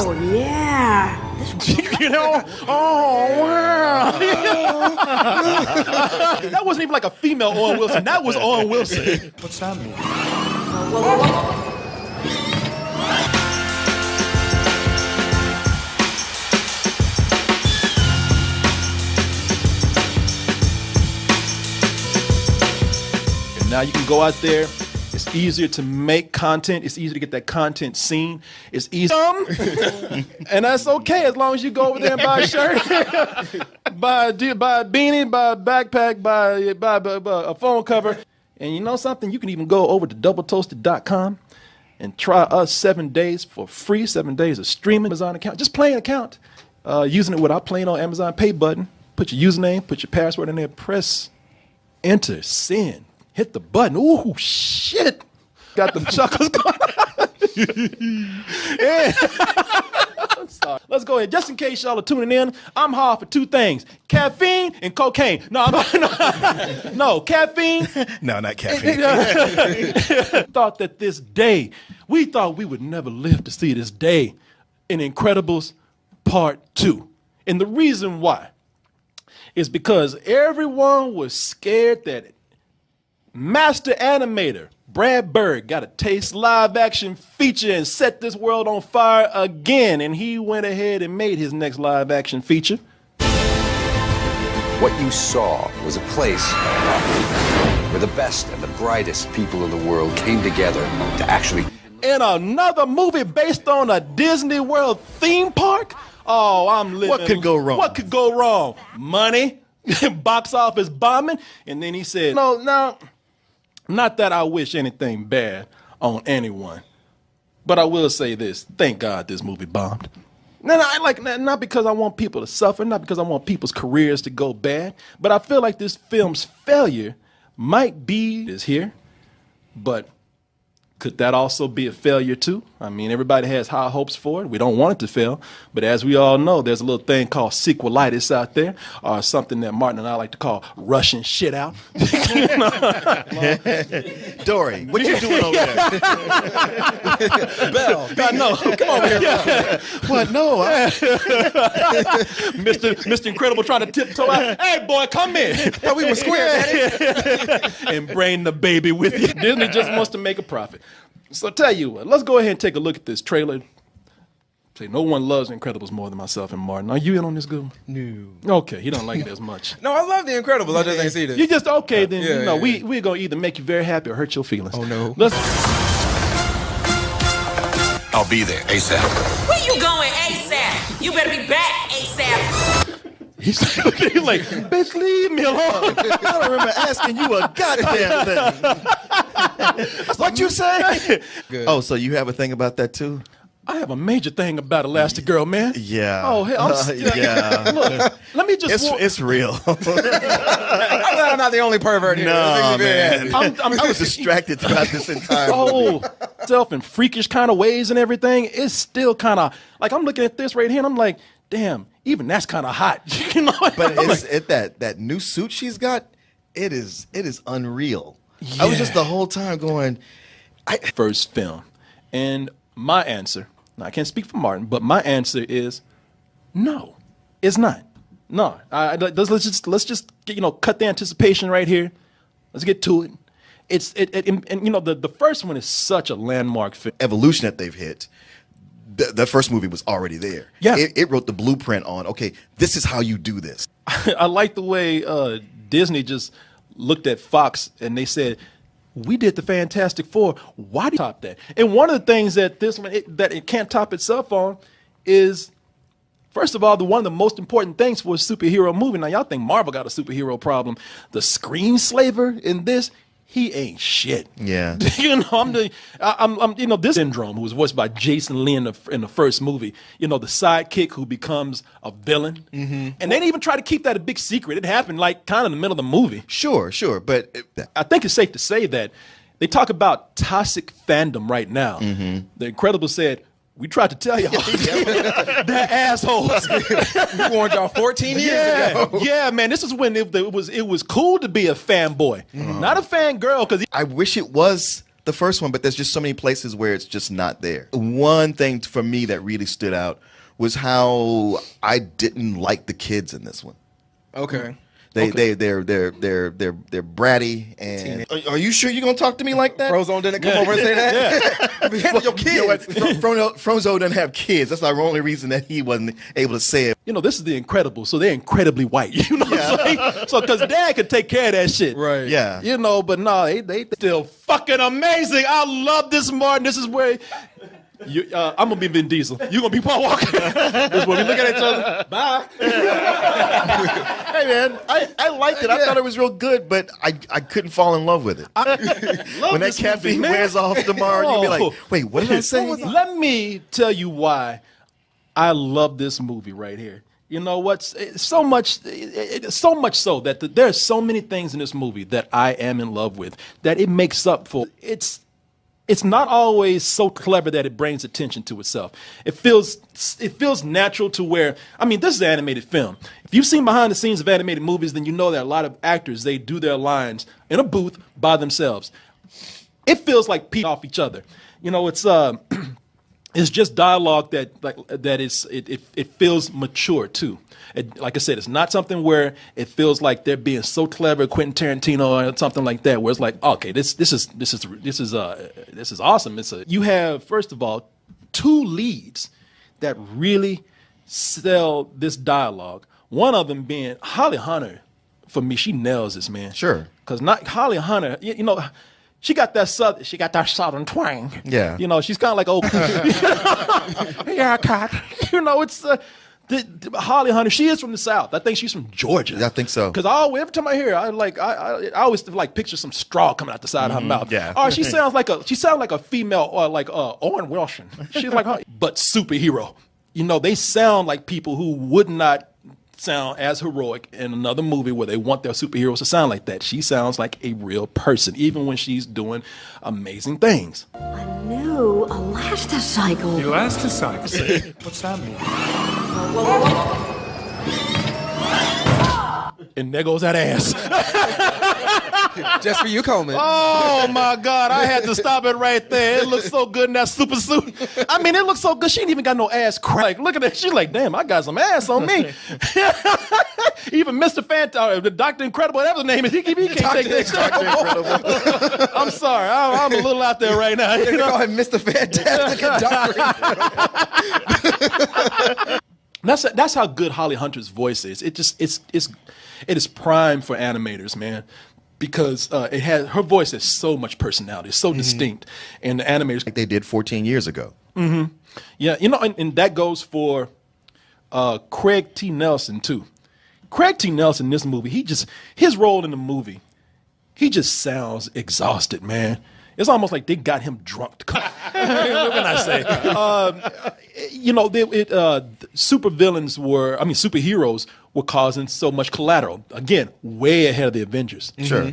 Oh, yeah. You know? Oh, wow. That wasn't even like a female Owen Wilson. That was Owen Wilson. What's that mean? And now you can go out there. It's easier to make content. It's easier to get that content seen. It's easy. And that's okay as long as you go over there and buy a shirt, buy a beanie, buy a backpack, buy a phone cover. And you know something? You can even go over to doubletoasted.com and try us 7 days for free, 7 days of streaming Amazon account. Just play an account using it without playing on Amazon Pay button. Put your username, put your password in there, press enter, send. Hit the button. Ooh, shit. Got them chuckles going on. Yeah. Sorry. Let's go ahead. Just in case y'all are tuning in, I'm hard for two things. Caffeine and cocaine. No, caffeine. No, not caffeine. Thought that this day, we thought we would never live to see this day in Incredibles Part 2. And the reason why is because everyone was scared that master animator Brad Bird got a taste live action feature and set this world on fire again. And he went ahead and made his next live action feature. What you saw was a place where the best and the brightest people in the world came together to actually... In another movie based on a Disney World theme park? Oh, I'm living. What could go wrong? What could go wrong? Money, box office bombing. And then he said, no. Not that I wish anything bad on anyone, but I will say this. Thank God this movie bombed. Not because I want people to suffer, not because I want people's careers to go bad, but I feel like this film's failure might be is here, but could that also be a failure too? I mean, everybody has high hopes for it. We don't want it to fail, but as we all know, there's a little thing called sequelitis out there, or something that Martin and I like to call rushing shit out. Dory, what you doing over there? Bell, no, come over here. Yeah. What? No. Mr. Incredible trying to tiptoe out. Hey, boy, come in. Thought we were square, Daddy. And bring the baby with you. Disney just wants to make a profit. So tell you what, let's go ahead and take a look at this trailer. Say no one loves Incredibles more than myself and Martin. Are you in on this, good? No. Okay, he don't like it as much. No, I love The Incredibles. I just ain't see this. You just okay then? Yeah, we're gonna either make you very happy or hurt your feelings. Oh no. I'll be there ASAP. Where you going ASAP? You better be back ASAP. He's like, bitch, leave me alone. I don't remember asking you a goddamn thing. What you say? Good. Oh, so you have a thing about that too? I have a major thing about Elastigirl, man. Yeah. Oh, hell, yeah. Look, let me just... It's real. I'm glad I'm not the only pervert here. No, man. I'm I was distracted throughout this entire movie. Self in freakish kind of ways and everything. It's still kind of... Like, I'm looking at this right here, and I'm like, damn, even that's kind of hot. You know? But that new suit she's got, it is unreal. Yeah. I was just the whole time going... First film. And my answer... Now, I can't speak for Martin, but my answer is no, it's not. No, let's just get, cut the anticipation right here. Let's get to it. The first one is such a landmark film. Evolution that they've hit. The first movie was already there. Yeah, it wrote the blueprint on. Okay, this is how you do this. I like the way Disney just looked at Fox and they said, we did the Fantastic Four. Why do you top that? And one of the things that this one that it can't top itself on is, first of all, one of the most important things for a superhero movie. Now, y'all think Marvel got a superhero problem. The screenslaver in this, he ain't shit. Yeah. I'm this Syndrome, who was voiced by Jason Lee in the first movie. The sidekick who becomes a villain. Mm-hmm. And they didn't even try to keep that a big secret. It happened like kind of in the middle of the movie. Sure. But I think it's safe to say that they talk about toxic fandom right now. Mm-hmm. The Incredibles said, we tried to tell y'all. They're assholes. We warned y'all 14 years ago. Yeah, man. This is when it was cool to be a fanboy, not a fangirl. Because I wish it was the first one, but there's just so many places where it's just not there. One thing for me that really stood out was how I didn't like the kids in this one. Okay. They're bratty, and are you sure you're gonna talk to me like that? Frozone didn't come over and say that. Be handling your kids. You know what? Frozone doesn't have kids. That's the only reason that he wasn't able to say it. You know, this is the Incredibles, so they're incredibly white. You know what I'm saying? So, because Dad could take care of that shit. Right. Yeah. You know, but no, they still fucking amazing. I love this, Martin. This is where... I'm gonna be Vin Diesel. You're gonna be Paul Walker. This is where we look at each other. Bye. Hey man, I liked it. I thought it was real good, but I couldn't fall in love with it. When that caffeine wears off tomorrow, you'll be like, wait, what did I say? Let me tell you why I love this movie right here. You know what's so much so that there's so many things in this movie that I am in love with that it makes up for. It's not always so clever that it brings attention to itself. It feels natural to where, I mean, this is an animated film. If you've seen behind the scenes of animated movies, then you know that a lot of actors, they do their lines in a booth by themselves. It feels like people off each other. You know, it's just dialogue it feels mature too. Like I said, it's not something where it feels like they're being so clever, Quentin Tarantino or something like that, where it's like, okay, this is awesome. You have, first of all, two leads that really sell this dialogue. One of them being Holly Hunter. For me, she nails this, man. Sure. Because not Holly Hunter, you know. She got that southern twang. Yeah. You know, she's kind of like, oh, yeah, God. You know, it's Holly Hunter. She is from the South. I think she's from Georgia. I think so. Because every time I hear her, I always like picture some straw coming out the side of her mouth. Yeah. Or she sounds like a female, or like Owen Wilson. She's like her, but superhero. You know, they sound like people who would not sound as heroic in another movie where they want their superheroes to sound like that. She sounds like a real person, even when she's doing amazing things. A new Elasticycle. Elasticycle? What's that mean? And there goes that ass. Just for you, Coleman. Oh my God, I had to stop it right there. It looks so good in that super suit. I mean, it looks so good. She ain't even got no ass crack. Look at that. She's like, damn, I got some ass on me. Even Mr. the Dr. Incredible, whatever the name is, he can't take that. I'm sorry. I'm a little out there right now. You call him Mr. Fantastic and Dr. That's how good Holly Hunter's voice is. It is prime for animators, man, because her voice has so much personality. It's so distinct, and the animators Like they did 14 years ago. Yeah, you know, and that goes for Craig T. Nelson too. Craig T. Nelson in this movie, his role in the movie, he just sounds exhausted, man. It's almost like they got him drunk. What can I say? You know, superheroes were causing so much collateral. Again, way ahead of the Avengers. Sure.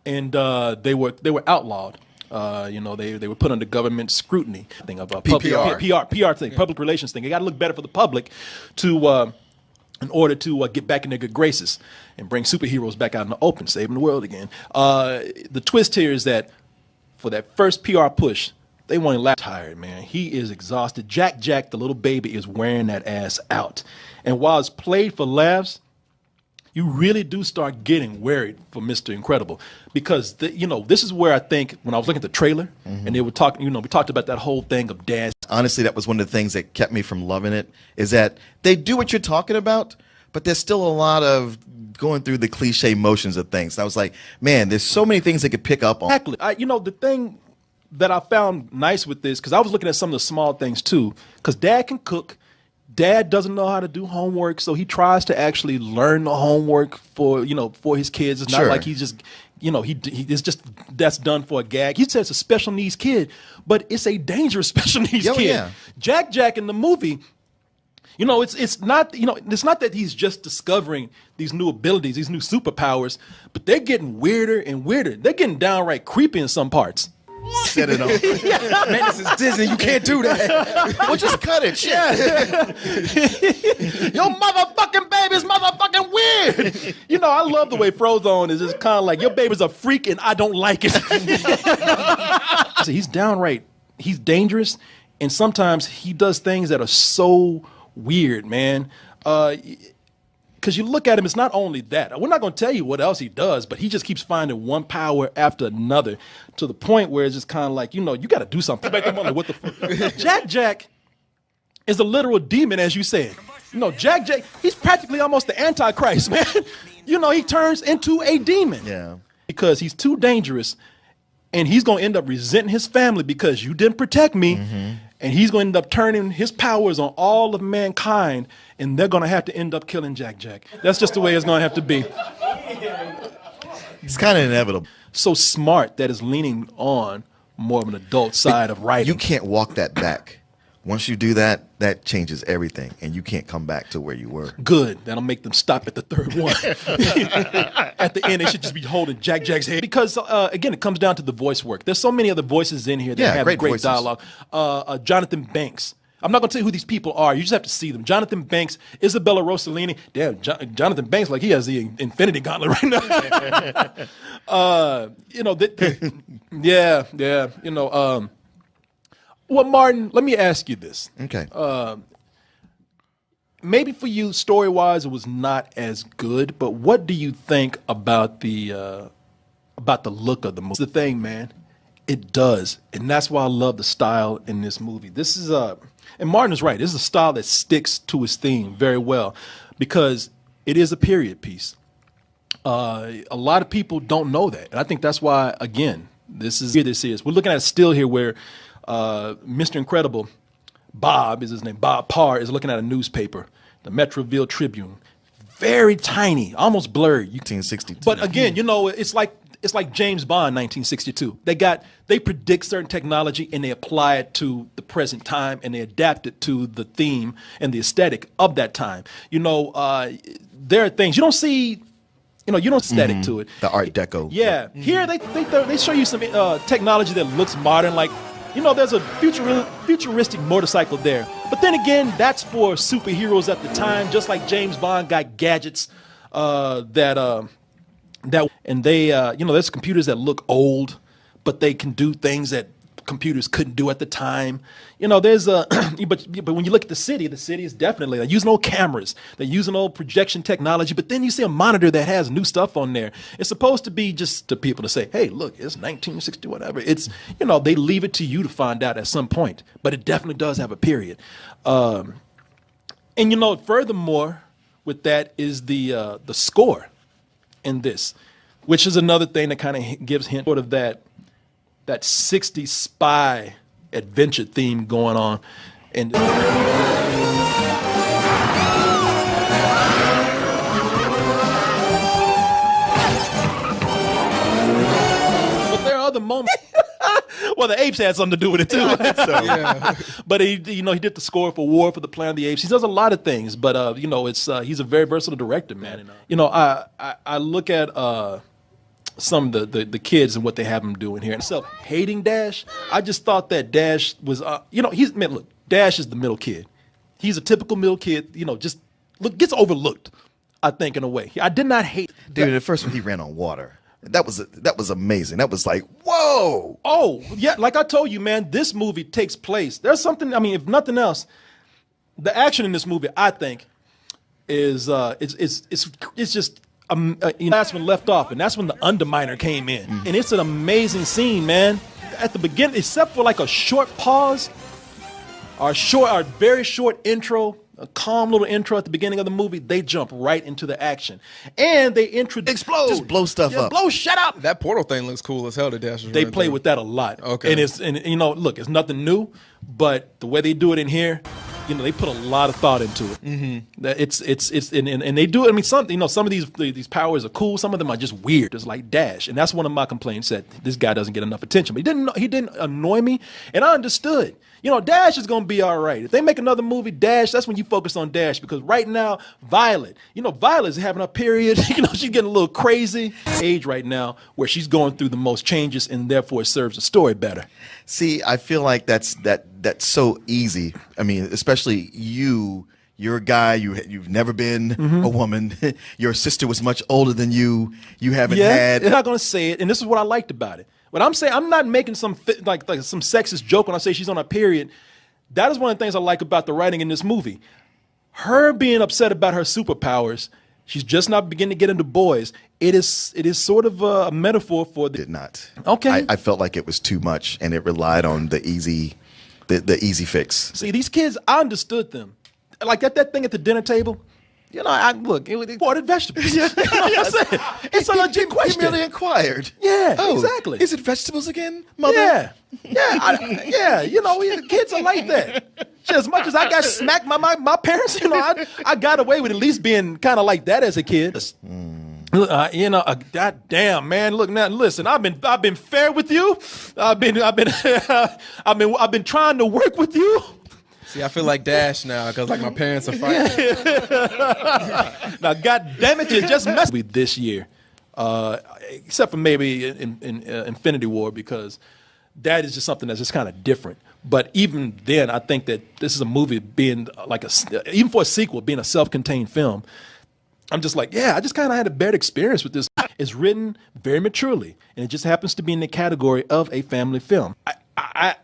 And they were outlawed. You know, they were put under government scrutiny. Thing of PR thing, public relations thing. They got to look better for the public to. In order to get back in their good graces and bring superheroes back out in the open, saving the world again. The twist here is that for that first PR push, they weren't tired, man. He is exhausted. Jack, the little baby, is wearing that ass out. And while it's played for laughs, you really do start getting worried for Mr. Incredible. Because, this is where I think, when I was looking at the trailer, and they were talking, we talked about that whole thing of dads. Honestly, that was one of the things that kept me from loving it, is that they do what you're talking about, but there's still a lot of going through the cliche motions of things. And I was like, man, there's so many things they could pick up on. Exactly. The thing that I found nice with this, because I was looking at some of the small things too, because Dad can cook. Dad doesn't know how to do homework, so he tries to actually learn the homework for his kids. It's not like he's just, it's just that's done for a gag. He says it's a special needs kid, but it's a dangerous special needs kid. Yeah. Jack in the movie, it's not that he's just discovering these new abilities, these new superpowers, but they're getting weirder and weirder. They're getting downright creepy in some parts. Set it on. Man, this is Disney. You can't do that. Well, just cut it. Shit. Your motherfucking baby's motherfucking weird. I love the way Frozone is just kind of like, your baby's a freak and I don't like it. He's downright, he's dangerous, and sometimes he does things that are so weird, man. Because you look at him, it's not only that. We're not going to tell you what else he does, but he just keeps finding one power after another to the point where it's just kind of like, you got to do something. Back then, what the fuck? Jack is a literal demon, as you said. Jack, he's practically almost the Antichrist, man. He turns into a demon. Yeah. Because he's too dangerous, and he's going to end up resenting his family because you didn't protect me, and he's going to end up turning his powers on all of mankind, and they're going to have to end up killing Jack. That's just the way it's going to have to be. It's kind of inevitable. So smart that is leaning on more of an adult side of writing. You can't walk that back. Once you do that, that changes everything, and you can't come back to where you were. Good. That'll make them stop at the third one. At the end, they should just be holding Jack's head. Because, again, it comes down to the voice work. There's so many other voices in here that have great voices. dialogue. Jonathan Banks. I'm not going to tell you who these people are. You just have to see them. Jonathan Banks, Isabella Rossellini. Damn, Jonathan Banks, like he has the Infinity Gauntlet right now. Yeah. Well, Martin, let me ask you this. Okay. Maybe for you, story-wise, it was not as good. But what do you think about the look of the movie? The thing, man, it does, and that's why I love the style in this movie. This is and Martin is right. This is a style that sticks to his theme very well because it is a period piece. A lot of people don't know that, and I think that's why. Again, this is. We're looking at a still here where. Mr. Incredible, Bob is his name. Bob Parr is looking at a newspaper, the Metroville Tribune, very tiny, almost blurred. 1962. But again, it's like James Bond, 1962. They predict certain technology and they apply it to the present time and they adapt it to the theme and the aesthetic of that time. There are things you don't see. You don't aesthetic to it. The Art Deco. Yeah. Here they show you some technology that looks modern, like. There's a futuristic motorcycle there. But then again, that's for superheroes at the time, just like James Bond got gadgets and there's computers that look old, but they can do things that computers couldn't do at the time. There's but when you look at the city is definitely, they're using old cameras, they're using old projection technology, but then you see a monitor that has new stuff on there. It's supposed to be just to people to say, hey, look, it's 1960, whatever. It's, they leave it to you to find out at some point, but it definitely does have a period. And furthermore, with that is the score in this, which is another thing that kind of gives hint sort of that 60s spy adventure theme going on. And but there are other moments. Well, the Apes had something to do with it too. But he did the score for War for the Planet of the Apes. He does a lot of things, but he's a very versatile director, man. I look at some of the kids and what they have him doing here. And so hating Dash, I just thought that Dash was, Dash is the middle kid. He's a typical middle kid, gets overlooked, I think, in a way. I did not hate. Dude, at first when he ran on water, that was amazing. That was like, whoa. Oh, yeah, like I told you, man, this movie takes place. There's something, if nothing else, the action in this movie, I think, is, it's just, that's when left off, and that's when the Underminer came in. And it's an amazing scene, man. At the beginning, except for like a short pause, our very short intro, a calm little intro at the beginning of the movie, they jump right into the action. And they explode. Just blow stuff up. Shut up. That portal thing looks cool as hell. The Dash. They play with that a lot. Okay. Look, it's nothing new, but the way they do it in here, they put a lot of thought into it. And they do it. Some of these powers are cool. Some of them are just weird. It's like Dash, and that's one of my complaints, that this guy doesn't get enough attention. But he didn't annoy me, and I understood. Dash is gonna be all right. If they make another movie, Dash, that's when you focus on Dash, because right now, Violet, Violet's having a period. She's getting a little crazy age right now, where she's going through the most changes, and therefore it serves the story better. See, I feel like that's so easy. Especially you're a guy, you've never been a woman. Your sister was much older than you. You haven't had. They're not going to say it. And this is what I liked about it. What I'm saying, I'm not making some like some sexist joke when I say she's on her period. That is one of the things I like about the writing in this movie. Her being upset about her superpowers, she's just not beginning to get into boys. It is sort of a metaphor for the. Did not. Okay. I felt like it was too much, and it relied on the easy fix. See, these kids, I understood them. Like that thing at the dinner table. You know, it imported vegetables. You know what I'm saying? It's a legit question. You merely inquired. Yeah, Oh, exactly. Is it vegetables again, mother? Yeah. You know, the kids are like that. Shit, as much as I got smacked by my parents, you know, I got away with at least being kind of like that as a kid. You know, goddamn man. Look now, listen. I've been fair with you. I've been trying to work with you. See, I feel like Dash now because like my parents are fighting. Now, God damn it, you just messed with this year, except for maybe in Infinity War, because that is just something that's just kind of different. But even then, I think that this is a movie being like even for a sequel, being a self-contained film. I'm just like, yeah, I just kind of had a bad experience with this. It's written very maturely, and it just happens to be in the category of a family film.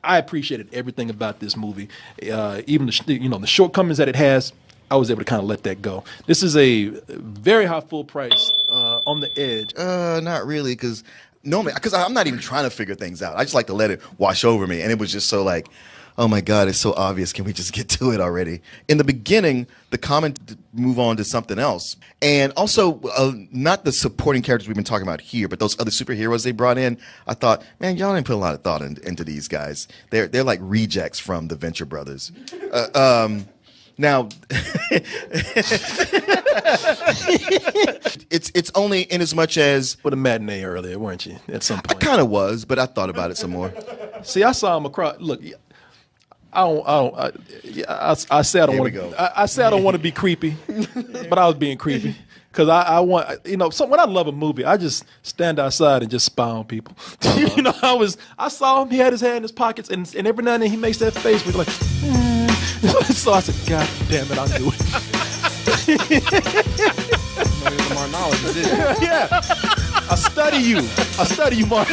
I appreciated everything about this movie, even the shortcomings that it has. I was able to kind of let that go. This is a very high full price on the edge. Not really, because normally, because I'm not even trying to figure things out. I just like to let it wash over me, and it was just so like, oh my God, it's so obvious. Can we just get to it already? In the beginning, the comment move on to something else. And also, not the supporting characters we've been talking about here, but those other superheroes they brought in. I thought, man, y'all didn't put a lot of thought into these guys. They're like rejects from the Venture Brothers. Now, it's only in as much as... With a matinee earlier, weren't you, at some I point? kind of was, but I thought about it some more. See, I saw him across... Look... I say I don't want to. I say I don't want to be creepy, but I was being creepy because I want, you know. So when I love a movie, I just stand outside and just spy on people. You know, I saw him. He had his hand in his pockets, and every now and then he makes that face with like. So I said, God damn it, I'll do it. More knowledge, Yeah, I study you, Mark.